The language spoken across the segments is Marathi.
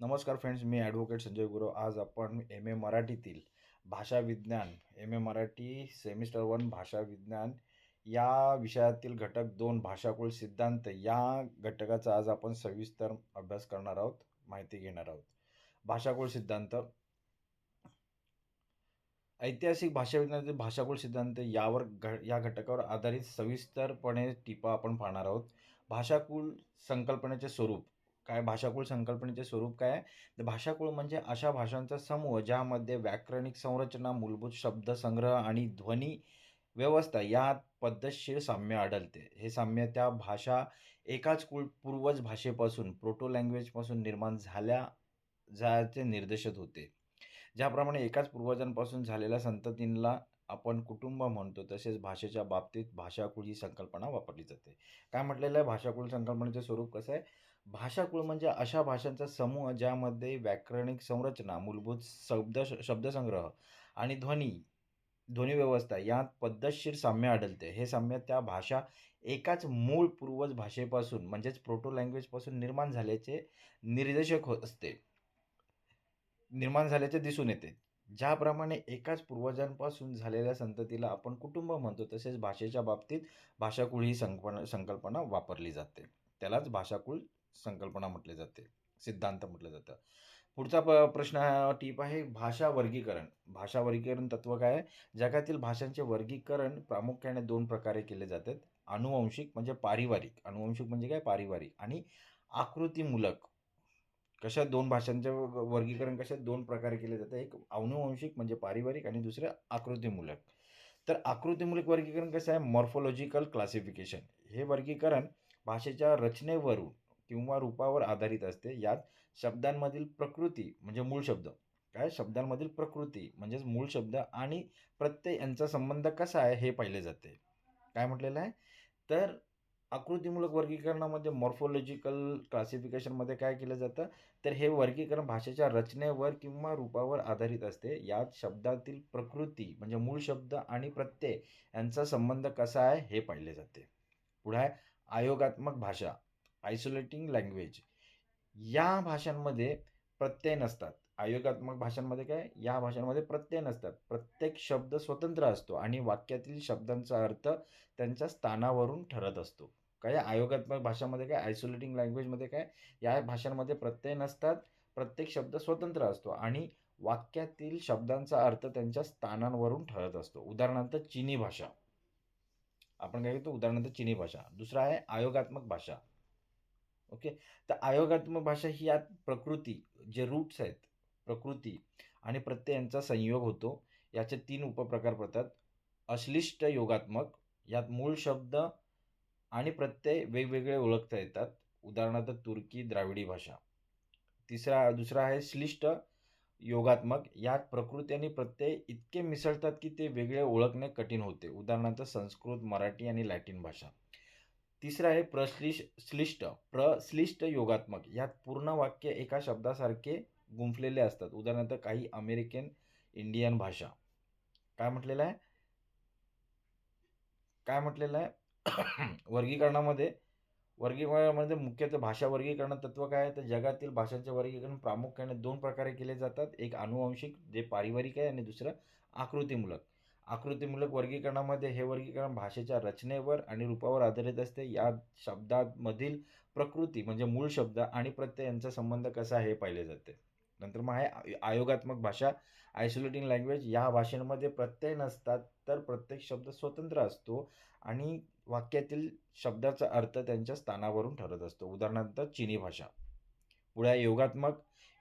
नमस्कार फ्रेंड्स, मी ॲडव्होकेट संजय गुरव. आज आपण एम ए मराठीतील भाषा विज्ञान, एम ए मराठी सेमिस्टर 1 भाषा विज्ञान या विषयातील घटक 2 भाषाकुळ सिद्धांत या घटकाचा आज आपण सविस्तर अभ्यास करणार आहोत, माहिती घेणार आहोत. भाषाकुळ सिद्धांत, ऐतिहासिक भाषा विज्ञानातील भाषाकुळ सिद्धांत या घटकावर आधारित सविस्तरपणे टिपा आपण पाहणार आहोत. भाषाकुळ संकल्पनेचे स्वरूप काय? भाषाकुळ संकल्पनेचे स्वरूप काय आहे? तर भाषाकुळ म्हणजे अशा भाषांचा समूह ज्यामध्ये व्याकरणिक संरचना, मूलभूत शब्दसंग्रह आणि ध्वनी व्यवस्था यात पद्धतशीर साम्य आढळते. हे साम्य त्या भाषा एकाच पूर्वज भाषेपासून, प्रोटो लँग्वेजपासून निर्माण जायचे निर्देशित होते. ज्याप्रमाणे एकाच पूर्वजांपासून झालेल्या संततींना आपण कुटुंब म्हणतो, तसेच भाषेच्या बाबतीत भाषाकुळ ही संकल्पना वापरली जाते. काय म्हटलेलं आहे? भाषाकुळ संकल्पनेचे स्वरूप कसं आहे? भाषाकुळ म्हणजे अशा भाषांचा समूह ज्यामध्ये व्याकरणिक संरचना, मूलभूत शब्दसंग्रह आणि ध्वनी व्यवस्था यात पद्धतशीर साम्य आढळते. हे साम्य त्या भाषा एकाच मूळ पूर्वज भाषेपासून म्हणजेच प्रोटो लँग्वेजपासून निर्माण झाल्याचे दिसून येते. ज्याप्रमाणे एकाच पूर्वजांपासून झालेल्या संततीला आपण कुटुंब म्हणतो, तसेच भाषेच्या बाबतीत भाषाकुळ ही संकल्पना वापरली जाते. त्यालाच भाषाकुळ संकल्पना म्हटले जाते, सिद्धांत म्हटलं जातं. पुढचा प्रश्न टीप आहे भाषा वर्गीकरण. भाषा वर्गीकरण तत्व काय आहे? जगातील भाषांचे वर्गीकरण प्रामुख्याने 2 प्रकारे केले जातात. आनुवंशिक म्हणजे पारिवारिक. आनुवंशिक म्हणजे काय? पारिवारिक. आणि आकृतीमूलक. कशा 2 भाषांचे वर्गीकरण कशा 2 प्रकारे केले जाते. एक आनुवंशिक म्हणजे पारिवारिक आणि दुसरे आकृतीमूलक. तर आकृतीमूलक वर्गीकरण कसं आहे? Morphological classification. हे वर्गीकरण भाषेच्या रचनेवरून किंवा रूपावर आधारित असते. यात शब्दांमधील प्रकृती म्हणजे मूळ शब्द. काय? शब्दांमधील प्रकृती म्हणजेच मूळ शब्द आणि प्रत्यय यांचा संबंध कसा आहे हे पाहिले जाते. काय म्हटलेलं आहे? तर आकृतीमूलक वर्गीकरणामध्ये मॉर्फोलॉजिकल क्लासिफिकेशनमध्ये काय केलं जातं? तर हे वर्गीकरण भाषेच्या रचनेवर किंवा रूपावर आधारित असते. यात शब्दातील प्रकृती म्हणजे मूळ शब्द आणि प्रत्यय यांचा संबंध कसा आहे हे पाहिले जाते. पुढे आहे आयोगात्मक भाषा, आयसोलेटिंग लँग्वेज. या भाषांमध्ये प्रत्यय नसतात. आयोगात्मक भाषांमध्ये काय? या भाषांमध्ये प्रत्यय नसतात. प्रत्येक शब्द स्वतंत्र असतो आणि वाक्यातील शब्दांचा अर्थ त्यांच्या स्थानावरून ठरत असतो. काय? आयोगात्मक भाषामध्ये काय? आयसोलेटिंग लँग्वेजमध्ये काय? या भाषांमध्ये प्रत्यय नसतात. प्रत्येक शब्द स्वतंत्र असतो आणि वाक्यातील शब्दांचा अर्थ त्यांच्या स्थानांवरून ठरत असतो. उदाहरणार्थ चीनी भाषा. आपण काय घेतो? उदाहरणार्थ चीनी भाषा. दुसरा आहे आयोगात्मक भाषा. ओके. तर आयोगात्मक भाषा ही यात प्रकृती, जे रूट्स आहेत, प्रकृती आणि प्रत्यय यांचा संयोग होतो. याचे 3 उपप्रकार पडतात. अश्लिष्ट योगात्मक, यात मूळ शब्द आणि प्रत्यय वेगवेगळे ओळखता येतात. उदाहरणार्थ तुर्की, द्राविडी भाषा. दुसरा आहे श्लिष्ट योगात्मक, यात प्रकृती आणि प्रत्यय इतके मिसळतात की ते वेगळे ओळखणे कठीण होते. उदाहरणार्थ संस्कृत, मराठी आणि लॅटिन भाषा. तिसरं आहे प्रश्लिष्ट योगात्मक, यात पूर्ण वाक्य एका शब्दासारखे गुंफलेले असतात. उदाहरणार्थ काही अमेरिकन इंडियन भाषा. काय म्हटलेलं आहे? वर्गीकरणामध्ये मुख्यतः भाषा वर्गीकरण तत्व काय आहे? तर जगातील भाषांचे वर्गीकरण प्रामुख्याने 2 प्रकारे केले जातात. एक आनुवंशिक जे पारिवारिक आहे आणि दुसरं आकृतीमूलक. आकृतीमूलक वर्गीकरणामध्ये हे वर्गीकरण भाषेच्या रचनेवर आणि रूपावर आधारित असते. या शब्दांमधील प्रकृती म्हणजे मूळ शब्द आणि प्रत्यय यांचा संबंध कसा आहे हे पाहिले जाते. नंतर मग आहे आयोगात्मक भाषा, आयसोलेटिंग लँग्वेज. या भाषेमध्ये प्रत्यय नसतात, तर प्रत्येक शब्द स्वतंत्र असतो आणि वाक्यातील शब्दाचा अर्थ त्यांच्या स्थानावरून ठरत असतो. उदाहरणार्थ चीनी भाषा. पुढे आहे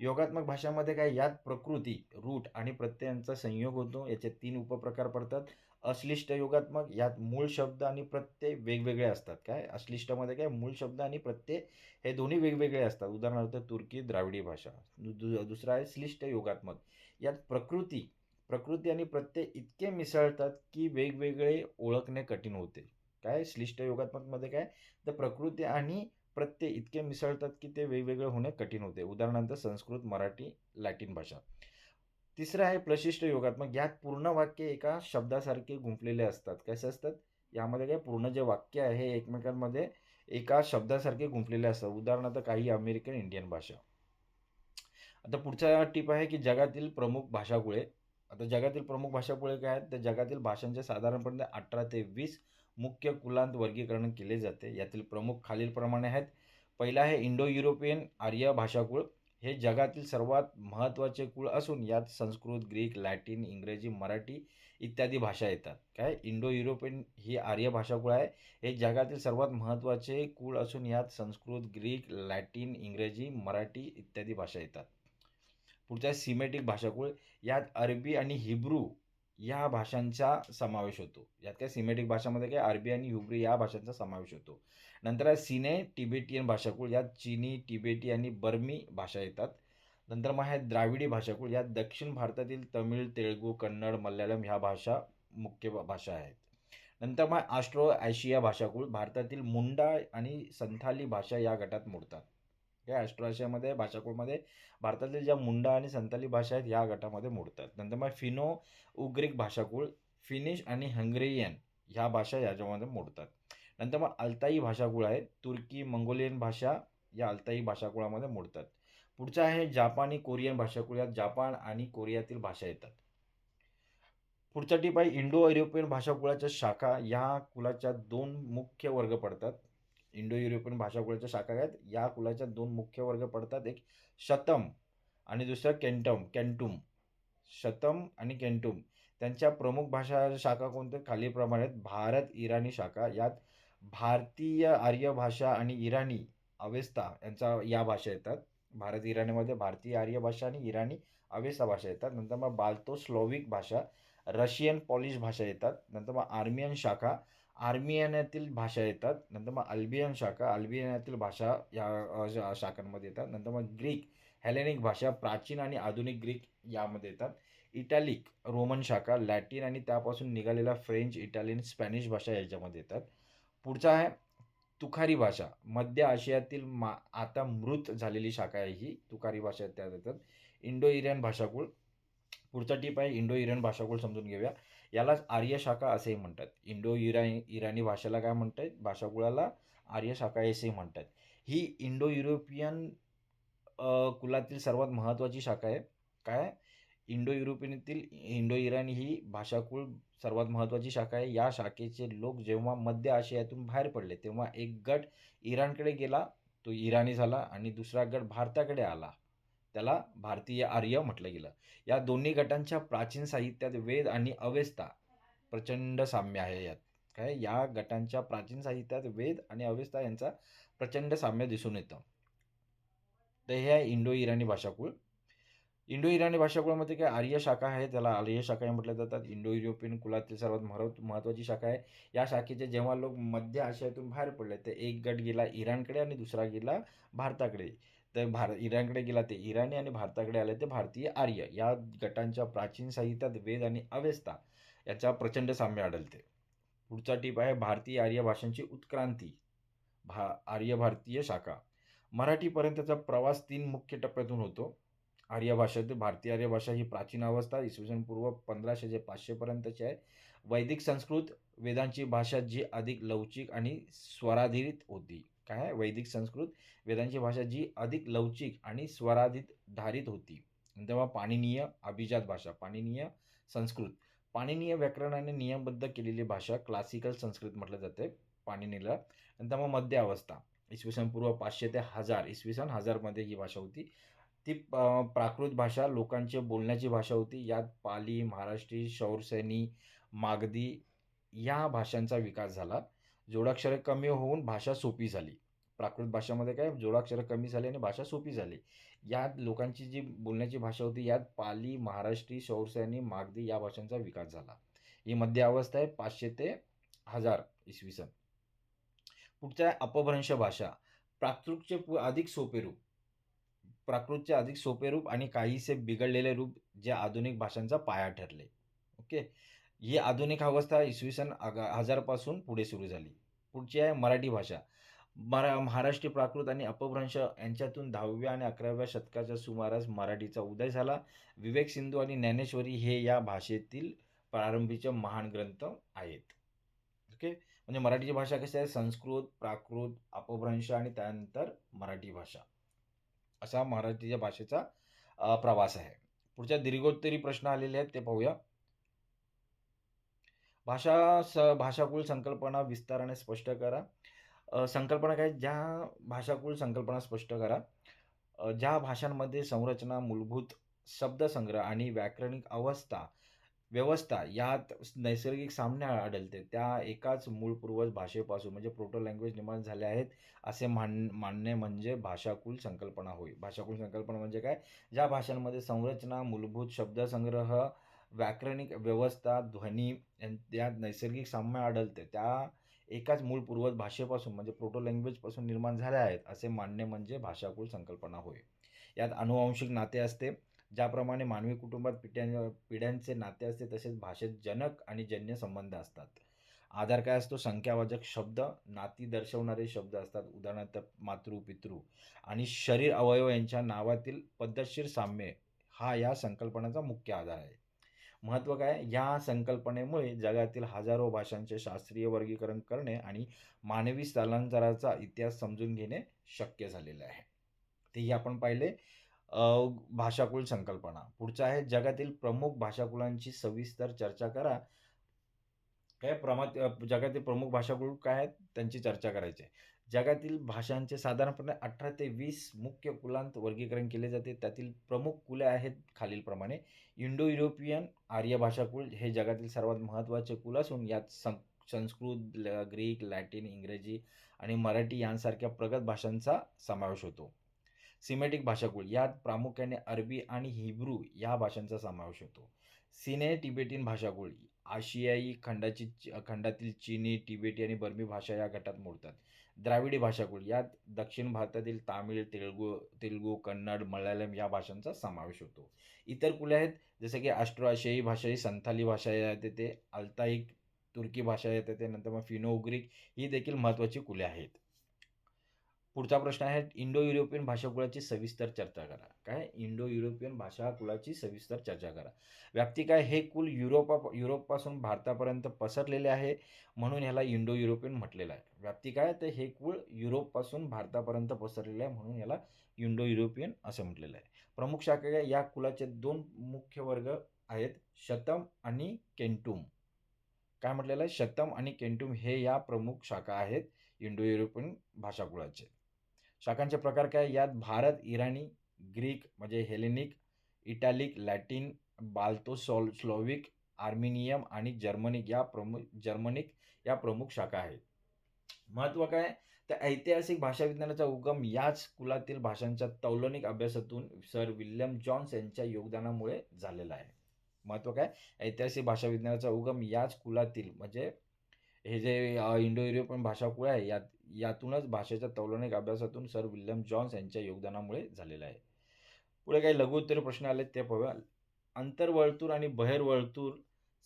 योगात्मक भाषामध्ये काय? यात प्रकृती, रूट आणि प्रत्ययांचा संयोग होतो. याचे 3 उपप्रकार पडतात. अश्लिष्ट योगात्मक, यात मूळ शब्द आणि प्रत्यय वेगवेगळे असतात. काय? अश्लिष्टमध्ये काय? मूळ शब्द आणि प्रत्यय हे दोन्ही वेगवेगळे असतात. उदाहरणार्थ तुर्की, द्राविडी भाषा. दुसरा आहे श्लिष्ट योगात्मक, यात प्रकृती आणि प्रत्यय इतके मिसळतात की वेगवेगळे ओळखणे कठीण होते. काय? श्लिष्ट योगात्मकमध्ये काय? तर प्रकृती आणि प्रत्यय इतके मिसळतात की ते वेगवेगळे होणे कठीण होते. उदाहरणार्थ संस्कृत, मराठी, लॅटिन भाषा. तिसरं आहे प्रशिष्ट योगात्मक, यात पूर्ण वाक्य एका शब्दासारखे गुंफलेले असतात. कसे असतात? यामध्ये काय? पूर्ण जे वाक्य आहे एकमेकांमध्ये एका शब्दासारखे गुंफलेले असतात. उदाहरणार्थ काही अमेरिकन इंडियन भाषा. आता पुढचा टिप आहे की जगातील प्रमुख भाषाकुळे. आता जगातील प्रमुख भाषाकुळे काय आहेत? तर जगातील भाषांचे साधारणपणे 18 ते 20 मुख्य कुलांत वर्गीकरण केले जाते. यातील प्रमुख खालीलप्रमाणे आहेत. पहिला आहे इंडो युरोपियन आर्य भाषाकुळ. हे जगातील सर्वात महत्त्वाचे कुळ असून यात संस्कृत, ग्रीक, लॅटिन, इंग्रजी, मराठी इत्यादी भाषा येतात. काय? इंडो युरोपियन ही आर्य भाषाकुळ आहे. हे जगातील सर्वात महत्त्वाचे कुळ असून यात संस्कृत, ग्रीक, लॅटिन, इंग्रजी, मराठी इत्यादी भाषा येतात. पुढचा सिमेटिक भाषाकुळ. यात अरबी आणि हिब्रू या भाषांचा समावेश होतो. यात काय सिमेटिक भाषामध्ये काय अरबी आणि हिब्रू या भाषांचा समावेश होतो. नंतर आहे सिने टिबेटियन भाषाकुळ. यात चीनी, तिबेटी आणि बर्मी भाषा येतात. नंतर मग आहे द्राविडी भाषाकुळ. यात दक्षिण भारतातील तमिळ, तेलुगू, कन्नड, मल्याळम ह्या भाषा मुख्य भाषा आहेत. नंतर मग ऑस्ट्रो आशिया भाषाकुळ. भारतातील मुंडा आणि संथाली भाषा या गटात मोडतात. या ऑस्ट्रो आशियामध्ये भाषाकुळमध्ये भारतातील ज्या मुंडा आणि संथाली भाषा आहेत या गटामध्ये मोडतात. नंतर मग फिनो उग्रिक भाषाकुळ. फिनिश आणि हंगेरियन ह्या भाषा याच्यामध्ये मोडतात. नंतर मग अल्ताई भाषाकुळ आहे. तुर्की, मंगोलियन भाषा या अल्ताई भाषाकुळामध्ये मोडतात. पुढचा आहे जापानी कोरियन भाषाकुळ. यात जापान आणि कोरियातील भाषा येतात. पुढचा टिप आहे इंडो युरोपियन भाषाकुळाच्या शाखा. या कुलाच्या दोन मुख्य वर्ग पडतात. इंडो युरोपियन भाषाकुळाच्या शाखा आहेत. या कुलाच्या दोन मुख्य वर्ग पडतात. एक शतम आणि दुसरं कॅन्टुम. शतम आणि कॅन्टुम त्यांच्या प्रमुख भाषा शाखा कोणत्या खालीलप्रमाणे आहेत. भारत इराणी शाखा. यात भारतीय आर्य भाषा आणि इराणी अवेस्ता यांचा या भाषा येतात. भारत इराणीमध्ये भारतीय आर्य भाषा आणि इराणी अवेस्ता भाषा येतात. नंतर मग बाल्तो स्लोविक भाषा, रशियन पॉलिश भाषा येतात. नंतर मग आर्मियन शाखा, आर्मियानातील भाषा येतात. नंतर मग अल्बियन शाखा, अल्बियनातील भाषा या शाखांमध्ये येतात. नंतर मग ग्रीक हेलेनिक भाषा, प्राचीन आणि आधुनिक ग्रीक यामध्ये येतात. इटॅलिक रोमन शाखा, लॅटिन आणि त्यापासून निघालेला फ्रेंच, इटालियन, स्पॅनिश भाषा याच्यामध्ये येतात. पुढचा आहे तुखारी भाषा. मध्य आशियातील आता मृत झालेली शाखा आहे ही तुखारी भाषा त्यात येतात. इंडो इराण भाषाकुळ. पुढचा टिप आहे इंडो इराण भाषाकुळ समजून घेऊया. यालाच आर्य शाखा असेही म्हणतात. इंडो इराणी भाषेला काय म्हणतात? भाषाकुळाला आर्य शाखा असेही म्हणतात. ही इंडो युरोपियन कुलातील सर्वात महत्त्वाची शाखा आहे. काय? इंडो युरोपियनातील इंडो इराणी ही भाषाकुळ सर्वात महत्त्वाची शाखा आहे. या शाखेचे लोक जेव्हा मध्य आशियातून बाहेर पडले तेव्हा एक गट इराणकडे गेला, तो इराणी झाला आणि दुसरा गट भारताकडे आला, त्याला भारतीय आर्य म्हटलं गेलं. या दोन्ही गटांच्या प्राचीन साहित्यात वेद आणि अवेस्ता प्रचंड साम्य आहे. यात काय या गटांच्या प्राचीन साहित्यात वेद आणि अवेस्ता यांचा प्रचंड साम्य दिसून येतं. तर हे आहे इंडो इराणी भाषाकुळ. इंडो इराणी भाषाकुळामध्ये काय आर्य शाखा आहे, त्याला आर्य शाखा म्हटल्या जातात. इंडो युरोपियन कुलातील सर्वात महत्त्वाची शाखा आहे. या शाखेचे जेव्हा लोक मध्य आशियातून बाहेर पडले तर एक गट गेला इराणकडे आणि दुसरा गेला भारताकडे. तर इराणकडे गेला ते इराणी आणि भारताकडे आले ते भारतीय आर्य. या गटांच्या प्राचीन साहित्यात वेद आणि अवेस्ता याचा प्रचंड साम्य आढळते. पुढचा टीप आहे भारतीय आर्य भाषांची उत्क्रांती. आर्य भारतीय शाखा. मराठीपर्यंतचा प्रवास 3 मुख्य टप्प्यातून होतो. आर्य भाषेतील भारतीय आर्य भाषा ही प्राचीन अवस्था इसवी सन पूर्व 1500 ते 500 पर्यंतची आहे. वैदिक संस्कृत वेदांची भाषा जी अधिक लवचिक आणि स्वराधित होती. काय आहे? वैदिक संस्कृत वेदांची भाषा जी अधिक लवचिक आणि स्वराधित होती. तेव्हा पाणिनीय अभिजात भाषा, पाणिनीय संस्कृत, पाणिनीय व्याकरणाने नियमबद्ध केलेली भाषा क्लासिकल संस्कृत म्हटलं जाते पाणिनीला. नंतर मग मध्य अवस्था इसवी सन पूर्व 500 ते 1000 इसवी सन 1000मध्ये ही भाषा होती. ती प्राकृत भाषा लोकांची बोलण्याची भाषा होती. यात पाली, महाराष्ट्री, शौरसेनी, मागधी या भाषांचा विकास झाला. जोडाक्षरे कमी होऊन भाषा सोपी झाली. प्राकृत भाषेमध्ये काय जोडाक्षरे कमी झाली आणि भाषा सोपी झाली. यात लोकांची जी बोलण्याची भाषा होती यात पाली, महाराष्ट्री, शौरसेनी, मागधी या भाषांचा विकास झाला. ही मध्य अवस्था आहे 500 ते 1000 इसवी सन. पुढचा आहे अपभ्रंश भाषा. प्राकृतचे अधिक सोपे रूप, प्राकृतचे अधिक सोपे रूप आणि काहीसे बिघडलेले रूप जे आधुनिक भाषांचा पाया ठरले. ओके. ही आधुनिक अवस्था इसवी सन 1000 पासून पुढे सुरू झाली. पुढची आहे मराठी भाषा. महाराष्ट्रीय प्राकृत आणि अपभ्रंश यांच्यातून 10व्या आणि 11व्या शतकाच्या सुमारास मराठीचा उदय झाला. विवेक सिंधू आणि ज्ञानेश्वरी हे या भाषेतील प्रारंभीचे महान ग्रंथ आहेत. ओके. म्हणजे मराठीची भाषा कशी आहे? संस्कृत, प्राकृत, अपभ्रंश आणि त्यानंतर मराठी भाषा, असा मराठीच्या भाषेचा प्रवास आहे. पुढच्या दीर्घोत्तरी प्रश्न आलेले आहेत ते पाहूया. भाषाकुळ संकल्पना विस्ताराने स्पष्ट करा. संकल्पना काय? ज्या भाषाकुळ संकल्पना स्पष्ट करा. ज्या भाषांमध्ये संरचना, मूलभूत शब्दसंग्रह आणि व्याकरणिक व्यवस्था यात नैसर्गिक साम्य आढळते, त्या एकाच मूळ पूर्वज भाषेपासून म्हणजे प्रोटो लँग्वेज निर्माण झाल्या आहेत, असे मानणे म्हणजे भाषाकुल संकल्पना होय. भाषाकुल संकल्पना म्हणजे काय? ज्या भाषांमध्ये संरचना, मूलभूत शब्दसंग्रह, व्याकरणिक व्यवस्था, ध्वनी यात नैसर्गिक साम्य आढळते, त्या एकाच मूळ पूर्वज भाषेपासून म्हणजे प्रोटो लँग्वेजपासून निर्माण झाल्या आहेत, असे मानणे म्हणजे भाषाकुल संकल्पना होय. यात अनुवांशिक नाते असते. ज्याप्रमाणे मानवी कुटुंबात पिढ्यांचे नाते असते, तसेच भाषेत जनक आणि जन्य संबंध असतात. आधार काय असतो? संख्यावाचक शब्द, नाती दर्शवणारे शब्द असतात. उदाहरणार्थ मातृ, पितृ आणि शरीर अवयव यांच्या नावातील पद्धतशीर साम्य हा या संकल्पनेचा मुख्य आधार आहे. महत्त्व काय? या संकल्पनेमुळे जगातील हजारो भाषांचे शास्त्रीय वर्गीकरण करणे आणि मानवी स्थलांतराचा इतिहास समजून घेणे शक्य झालेले आहे. तेही आपण पाहिले. भाषाकुल संकल्पना. पुढचं आहे जगातील प्रमुख भाषाकुलांची सविस्तर चर्चा करा. जगातील प्रमुख भाषाकुल काय आहेत? त्यांची चर्चा करायची आहे. जगातील भाषांचे साधारणपणे 18 ते 20 मुख्य कुलांत वर्गीकरण केले जाते. त्यातील प्रमुख कुले आहेत खालीलप्रमाणे. इंडो युरोपियन आर्य भाषाकुल हे जगातील सर्वात महत्त्वाचे कुल असून यात संस्कृत, ग्रीक, लॅटिन, इंग्रजी आणि मराठी यांसारख्या प्रगत भाषांचा समावेश होतो. सिमेटिक भाषाकुळ यात प्रामुख्याने अरबी आणि हिब्रू या भाषांचा समावेश होतो. सिने तिबेटियन भाषाकुळ आशियाई खंडातील चीनी, तिबेटी आणि बर्मी भाषा या गटात मोडतात. द्राविडी भाषाकुळ यात दक्षिण भारतातील तामिळ, तेलुगू, कन्नड, मल्याळम या भाषांचा समावेश होतो. इतर कुले आहेत जसे की ऑस्ट्रो आशियाई भाषा ही संथाली भाषा येते, अल्ताईक तुर्की भाषा येते, नंतर मग फिनो उग्रिक ही देखील महत्त्वाची कुले आहेत. पुढचा प्रश्न आहे इंडो युरोपियन भाषाकुळाची सविस्तर चर्चा करा. काय? इंडो युरोपियन भाषाकुळाची सविस्तर चर्चा करा. व्याप्ती काय? हे कुल युरोपपासून भारतापर्यंत पसरलेले आहे, म्हणून ह्याला इंडो युरोपियन म्हटलेलं आहे. व्याप्ती काय? तर हे कुळ युरोपपासून भारतापर्यंत पसरलेले आहे, म्हणून याला इंडो युरोपियन असं म्हटलेलं आहे. प्रमुख शाखा काय? या कुलाचे 2 मुख्य वर्ग आहेत, शतम आणि केंटुम. काय म्हटलेलं आहे? शतम आणि केंटुम हे या प्रमुख शाखा आहेत इंडो युरोपियन भाषाकुळाचे. शाखांचे प्रकार काय? यात भारत, इराणी, ग्रीक म्हणजे Hellenic, italic, Latin, Slovic, Armenian आणि जर्मनिक या प्रमुख शाखा आहेत. महत्त्व काय? तर ऐतिहासिक भाषाविज्ञानाचा उगम याच कुलातील भाषांच्या तौलनिक अभ्यासातून सर विल्यम जॉन्स यांच्या योगदानामुळे झालेला आहे. महत्त्व काय? ऐतिहासिक भाषाविज्ञानाचा उगम याच कुलातील म्हणजे हे जे इंडो युरोपियन भाषाकुळ आहे यातूनच भाषेच्या तौलनिक अभ्यासातून सर विल्यम जॉन्स यांच्या योगदानामुळे झालेला आहे. पुढे काही लघुत्तरीय प्रश्न आले ते पाहूया. अंतर्वर्तुळ आणि बहिर्वर्तुळ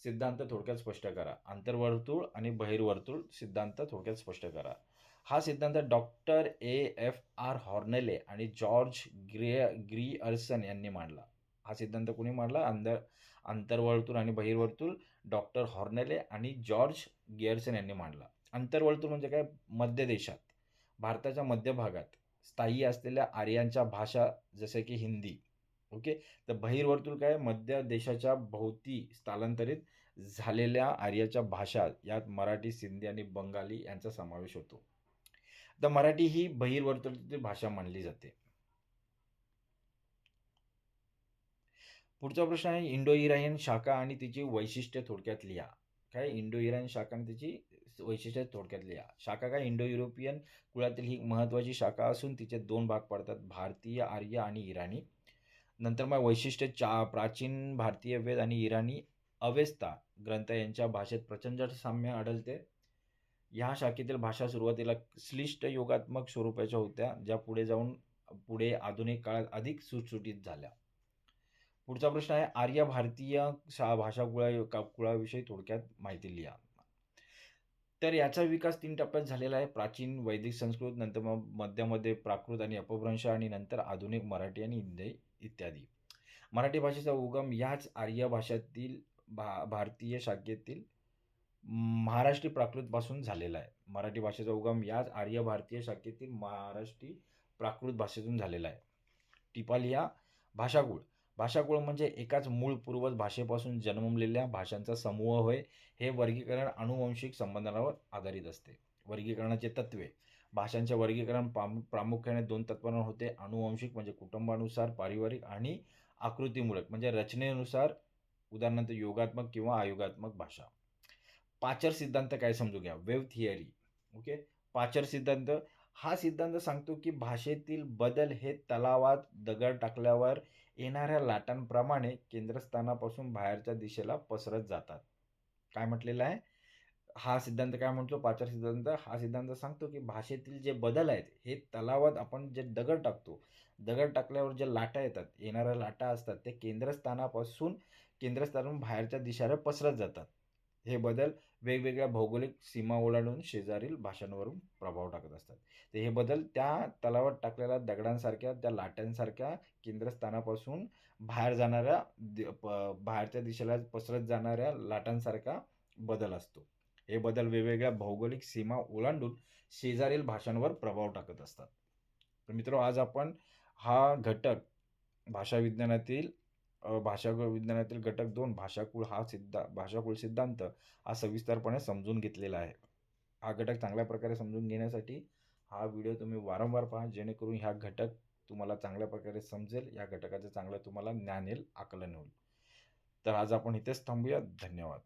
सिद्धांत थोडक्यात स्पष्ट करा. अंतर्वर्तुळ आणि बहिर्वर्तुळ सिद्धांत थोडक्यात स्पष्ट करा. हा सिद्धांत डॉक्टर A.F.R. हॉर्नेले आणि जॉर्ज ग्रिअर्सन यांनी मांडला. हा सिद्धांत कोणी मांडला? अंतर्वर्तुळ आणि बहिर्वर्तुळ डॉक्टर हॉर्नेले आणि जॉर्ज गिअर्सन यांनी मांडला. अंतर्वर्तुळ म्हणजे काय? मध्य देशात, भारताच्या मध्य भागात स्थायी असलेल्या आर्यांच्या भाषा जसे की हिंदी. ओके. तर बहिर्वर्तुळ काय? मध्य देशाच्या भोवती स्थलांतरित झालेल्या आर्याच्या भाषा यात मराठी, सिंधी आणि बंगाली यांचा समावेश होतो. तर मराठी ही बहिर्वर्तुळातील भाषा मानली जाते. पुढचा प्रश्न आहे इंडो इराणियन शाखा आणि तिची वैशिष्ट्ये थोडक्यात लिहा. काय? इंडो इराणियन शाखा आणि तिची वैशिष्ट्ये थोडक्यात लिहा. शाखा काय? इंडो युरोपियन कुळातील ही महत्त्वाची शाखा असून तिचे 2 भाग पडतात, भारतीय आर्य आणि इराणी. नंतर मग वैशिष्ट्य प्राचीन भारतीय वेद आणि इराणी अवेस्ता ग्रंथ यांच्या भाषेत प्रचंड साम्य आढळते. ह्या शाखेतील भाषा सुरुवातीला श्लिष्ट योगात्मक स्वरूपाच्या होत्या, ज्या पुढे आधुनिक काळात अधिक सुटसुटीत झाल्या. पुढचा प्रश्न आहे आर्य भारतीय कुळाविषयी थोडक्यात माहिती लिहा. तर याचा विकास 3 टप्प्यात झालेला आहे. प्राचीन वैदिक संस्कृत, नंतर मग मध्यामध्ये प्राकृत आणि अपभ्रंश आणि नंतर आधुनिक मराठी आणि हिंदी इत्यादी. मराठी भाषेचा उगम याच आर्य भाषेतील भारतीय शाखेतील महाराष्ट्री प्राकृतपासून झालेला आहे. मराठी भाषेचा उगम याच आर्य भारतीय शाखेतील महाराष्ट्री प्राकृत भाषेतून झालेला आहे. टिपा लिहा. भाषाकुळ. भाषाकुळ म्हणजे एकाच मूळ पूर्वज भाषेपासून जन्मलेल्या भाषांचा समूह होय. हे वर्गीकरण आनुवंशिक संबंधांवर आधारित असते. वर्गीकरणाचे तत्त्वे. भाषांचे वर्गीकरण प्रामुख्याने 2 तत्त्वांवर होते. आनुवंशिक म्हणजे कुटुंबानुसार, पारिवारिक आणि आकृतीमूलक म्हणजे रचनेनुसार, उदाहरणार्थ योगात्मक किंवा अयोगात्मक भाषा. पाचर सिद्धांत काय समजून घ्या. Wave theory. ओके. पाचर सिद्धांत हा सिद्धांत सांगतो की भाषेतील बदल हे तलावात दगड टाकल्यावर येणाऱ्या लाटांप्रमाणे केंद्रस्थानापासून बाहेरच्या दिशेला पसरत जातात. काय म्हटलेलं आहे? हा सिद्धांत काय म्हणतो? पाचर सिद्धांत हा सिद्धांत सांगतो की भाषेतील जे बदल आहेत हे तलावात आपण जे दगड टाकतो, दगड टाकल्यावर जे लाटा येतात, येणाऱ्या लाटा असतात, ते केंद्रस्थानापासून बाहेरच्या दिशेला पसरत जातात. हे बदल वेगवेगळ्या भौगोलिक सीमा ओलांडून शेजारील भाषांवरून प्रभाव टाकत असतात. तर हे बदल त्या तलावात टाकलेल्या दगडांसारख्या, त्या लाटांसारख्या केंद्रस्थानापासून बाहेर जाणाऱ्या बाहेरच्या दिशेला पसरत जाणाऱ्या लाटांसारखा बदल असतो. हे बदल वेगवेगळ्या भौगोलिक सीमा ओलांडून शेजारील भाषांवर प्रभाव टाकत असतात. तर मित्रांनो, आज आपण हा घटक भाषा विज्ञानातील भाषा विज्ञानातील घटक 2 भाषाकुळ सिद्धांत हा सविस्तरपणे समजून घेतलेला आहे. हा घटक चांगल्या प्रकारे समजून घेण्यासाठी हा व्हिडिओ तुम्ही वारंवार पहा, जेणेकरून हा घटक तुम्हाला चांगल्या प्रकारे समजेल. या घटकाचं चांगलं तुम्हाला ज्ञान येईल, आकलन होईल. तर आज आपण इथेच थांबूया. धन्यवाद.